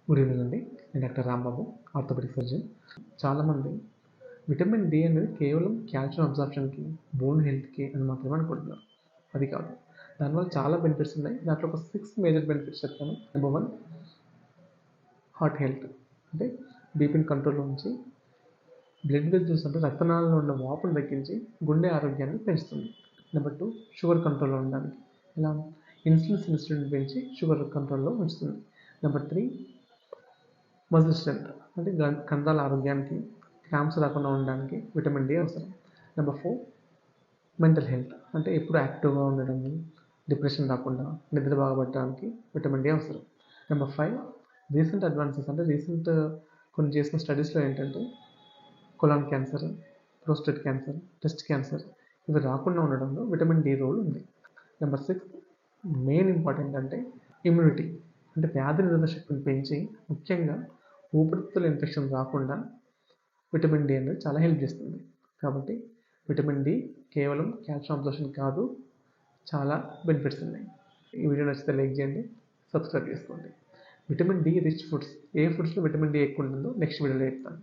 Good evening అండి. నేను doctor Rambabu, orthopaedic surgeon. చాలామంది విటమిన్ డి అనేది కేవలం కాల్షియం అబ్జార్ప్షన్కి, బోన్ హెల్త్కి అని మాత్రమే అనుకుంటున్నారు. అది కాదు, దానివల్ల చాలా బెనిఫిట్స్ ఉన్నాయి. దాంట్లో ఒక 6 మేజర్ బెనిఫిట్స్ చెప్తాను. నెంబర్ 1, హార్ట్ హెల్త్, అంటే బీపీని కంట్రోల్లో ఉంచి బ్లడ్ వెజల్స్ అంటే రక్తనాళాల్లో ఉన్న వాపును తగ్గించి గుండె ఆరోగ్యాన్ని పెంచుతుంది. నెంబర్ 2, షుగర్ కంట్రోల్లో ఉండడానికి, ఇలా ఇన్సులిన్ సెన్సిటివిటీని పెంచి షుగర్ కంట్రోల్లో ఉంచుతుంది. నెంబర్ 3, మజిల్ స్ట్రెంత్, అంటే కండరాల ఆరోగ్యానికి, క్రాంప్స్ రాకుండా ఉండడానికి విటమిన్ డి అవసరం. నెంబర్ 4, మెంటల్ హెల్త్, అంటే ఎప్పుడు యాక్టివ్గా ఉండడం, డిప్రెషన్ రాకుండా నిద్ర బాగా పట్టడానికి విటమిన్ డి అవసరం. నెంబర్ 5, రీసెంట్ అడ్వాన్సెస్, అంటే రీసెంట్ కొన్ని చేసిన స్టడీస్లో ఏంటంటే colon cancer, prostate cancer, breast cancer ఇవి రాకుండా ఉండడంలో విటమిన్ డి రోల్ ఉంది. నెంబర్ 6, మెయిన్ ఇంపార్టెంట్ అంటే ఇమ్యూనిటీ, అంటే వ్యాధి నిరోధక శక్తిని పెంచి ముఖ్యంగా ఊపిరితిత్తుల ఇన్ఫెక్షన్ రాకుండా విటమిన్ డి అనేది చాలా హెల్ప్ చేస్తుంది. కాబట్టి విటమిన్ డి కేవలం కాల్షియం అబ్జార్ప్షన్ కాదు, చాలా బెనిఫిట్స్ ఉన్నాయి. ఈ వీడియో నచ్చితే లైక్ చేయండి, సబ్స్క్రైబ్ చేసుకోండి. విటమిన్ డి రిచ్ ఫుడ్స్, ఏ ఫుడ్స్లో విటమిన్ డి ఎక్కువ ఉంటుందో నెక్స్ట్ వీడియోలో చెప్తాను.